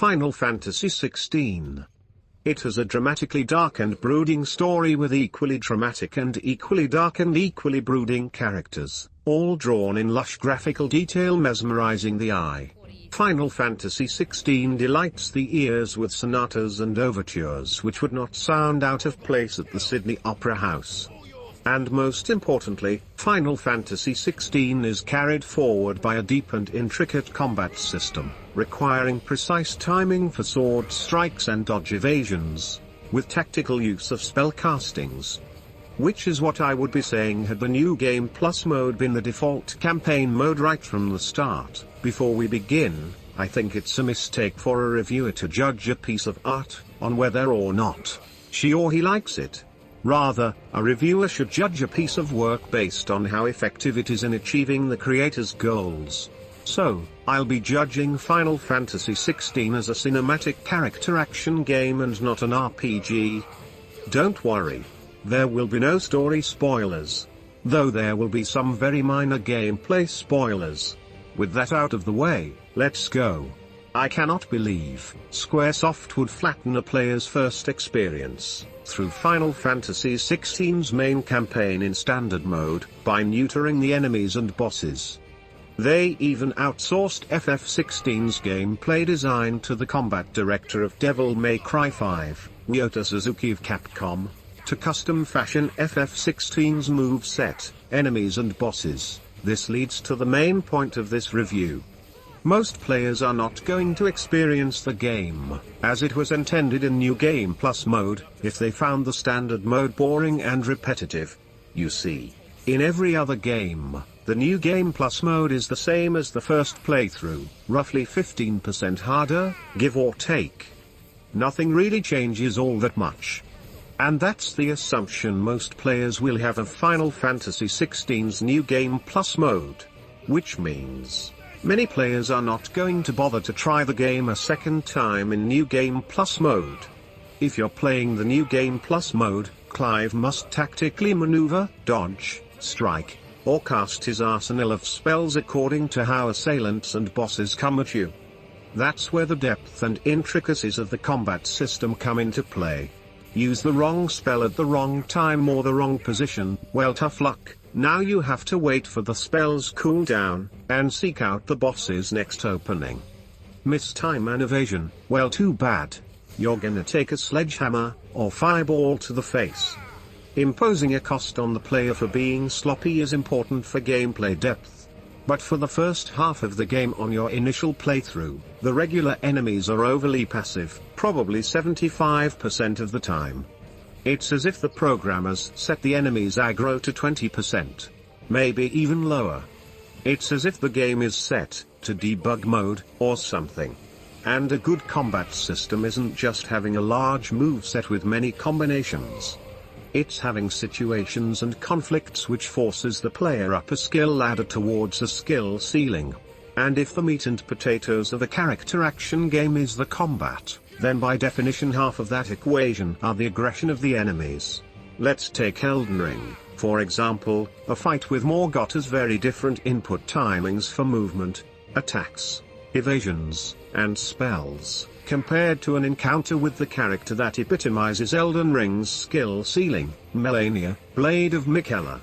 Final Fantasy XVI. It has a dramatically dark and brooding story with equally dramatic and equally dark and equally brooding characters, all drawn in lush graphical detail mesmerizing the eye. Final Fantasy XVI delights the ears with sonatas and overtures which would not sound out of place at the Sydney Opera House. And most importantly, Final Fantasy XVI is carried forward by a deep and intricate combat system, requiring precise timing for sword strikes and dodge evasions, with tactical use of spell castings. Which is what I would be saying had the New Game Plus mode been the default campaign mode right from the start. Before we begin, I think it's a mistake for a reviewer to judge a piece of art on whether or not she or he likes it. Rather, a reviewer should judge a piece of work based on how effective it is in achieving the creator's goals. So, I'll be judging Final Fantasy XVI as a cinematic character action game and not an RPG. Don't worry. There will be no story spoilers. Though there will be some very minor gameplay spoilers. With that out of the way, let's go. I cannot believe Squaresoft would flatten a player's first experience through Final Fantasy XVI's main campaign in standard mode by neutering the enemies and bosses. They even outsourced FF16's gameplay design to the combat director of Devil May Cry 5, Ryota Suzuki of Capcom, to custom fashion FF16's moveset, enemies and bosses. This leads to the main point of this review. Most players are not going to experience the game, as it was intended in New Game Plus mode, if they found the standard mode boring and repetitive. You see, in every other game, the New Game Plus mode is the same as the first playthrough, roughly 15% harder, give or take. Nothing really changes all that much. And that's the assumption most players will have of Final Fantasy XVI's New Game Plus mode. Which means many players are not going to bother to try the game a second time in New Game Plus mode. If you're playing the New Game Plus mode, Clive must tactically maneuver, dodge, strike, or cast his arsenal of spells according to how assailants and bosses come at you. That's where the depth and intricacies of the combat system come into play. Use the wrong spell at the wrong time or the wrong position, well, tough luck. Now you have to wait for the spell's cooldown, and seek out the boss's next opening. Miss time and evasion, well, too bad. You're gonna take a sledgehammer, or fireball to the face. Imposing a cost on the player for being sloppy is important for gameplay depth. But for the first half of the game on your initial playthrough, the regular enemies are overly passive, probably 75% of the time. It's as if the programmers set the enemy's aggro to 20%. Maybe even lower. It's as if the game is set to debug mode, or something. And a good combat system isn't just having a large moveset with many combinations. It's having situations and conflicts which forces the player up a skill ladder towards a skill ceiling. And if the meat and potatoes of a character action game is the combat, then by definition half of that equation are the aggression of the enemies. Let's take Elden Ring, for example. A fight with Morgott has very different input timings for movement, attacks, evasions, and spells, compared to an encounter with the character that epitomizes Elden Ring's skill ceiling, Melania, Blade of Miquella.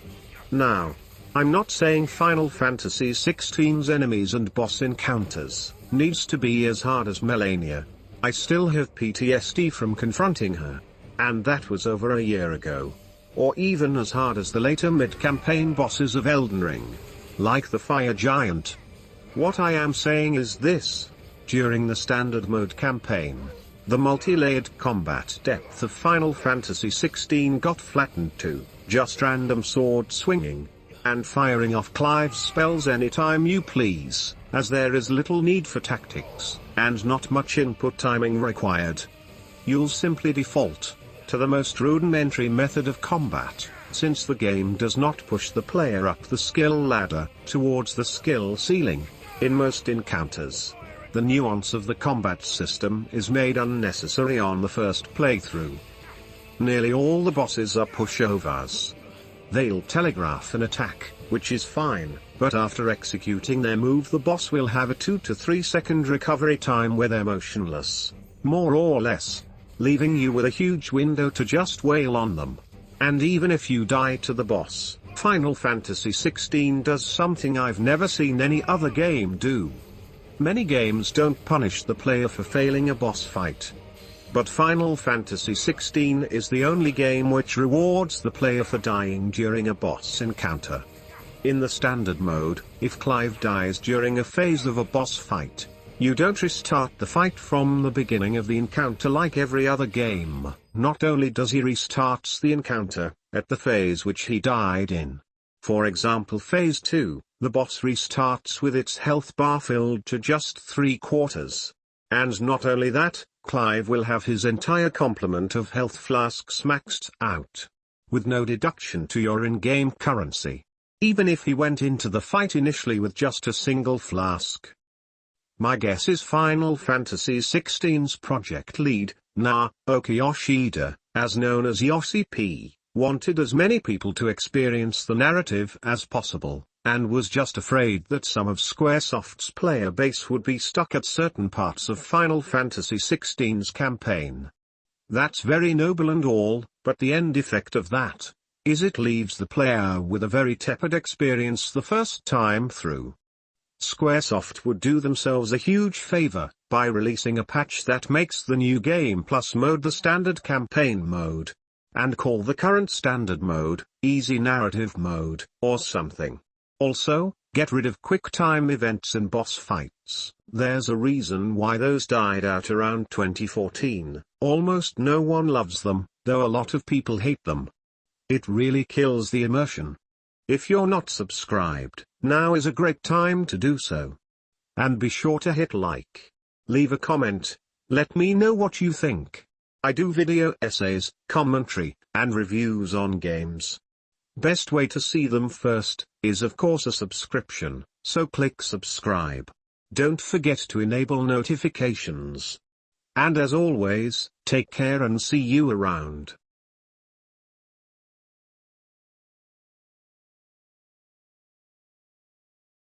Now, I'm not saying Final Fantasy XVI's enemies and boss encounters needs to be as hard as Melania. I still have PTSD from confronting her. And that was over a year ago. Or even as hard as the later mid-campaign bosses of Elden Ring. Like the Fire Giant. What I am saying is this. During the standard mode campaign, the multi-layered combat depth of Final Fantasy XVI got flattened to just random sword swinging and firing off Clive's spells anytime you please, as there is little need for tactics, and not much input timing required. You'll simply default to the most rudimentary method of combat, since the game does not push the player up the skill ladder towards the skill ceiling. In most encounters, the nuance of the combat system is made unnecessary on the first playthrough. Nearly all the bosses are pushovers. They'll telegraph an attack, which is fine, but after executing their move the boss will have a 2 to 3 second recovery time where they're motionless, more or less, leaving you with a huge window to just wail on them. And even if you die to the boss, Final Fantasy XVI does something I've never seen any other game do. Many games don't punish the player for failing a boss fight. But Final Fantasy XVI is the only game which rewards the player for dying during a boss encounter. In the standard mode, if Clive dies during a phase of a boss fight, you don't restart the fight from the beginning of the encounter like every other game. Not only does he restarts the encounter, at the phase which he died in. For example, phase 2, the boss restarts with its health bar filled to just 3/4. And not only that, Clive will have his entire complement of health flasks maxed out, with no deduction to your in-game currency, even if he went into the fight initially with just a single flask. My guess is Final Fantasy XVI's project lead, Naoki Yoshida, as known as Yoshi P, wanted as many people to experience the narrative as possible, and was just afraid that some of Squaresoft's player base would be stuck at certain parts of Final Fantasy XVI's campaign. That's very noble and all, but the end effect of that is it leaves the player with a very tepid experience the first time through. Squaresoft would do themselves a huge favor by releasing a patch that makes the new Game Plus mode the standard campaign mode, and call the current standard mode Easy Narrative Mode, or something. Also, get rid of quick time events in boss fights. There's a reason why those died out around 2014. Almost no one loves them, though a lot of people hate them. It really kills the immersion. If you're not subscribed, now is a great time to do so. And be sure to hit like. Leave a comment, let me know what you think. I do video essays, commentary, and reviews on games. Best way to see them first is of course a subscription, so click subscribe. Don't forget to enable notifications. And as always, take care and see you around.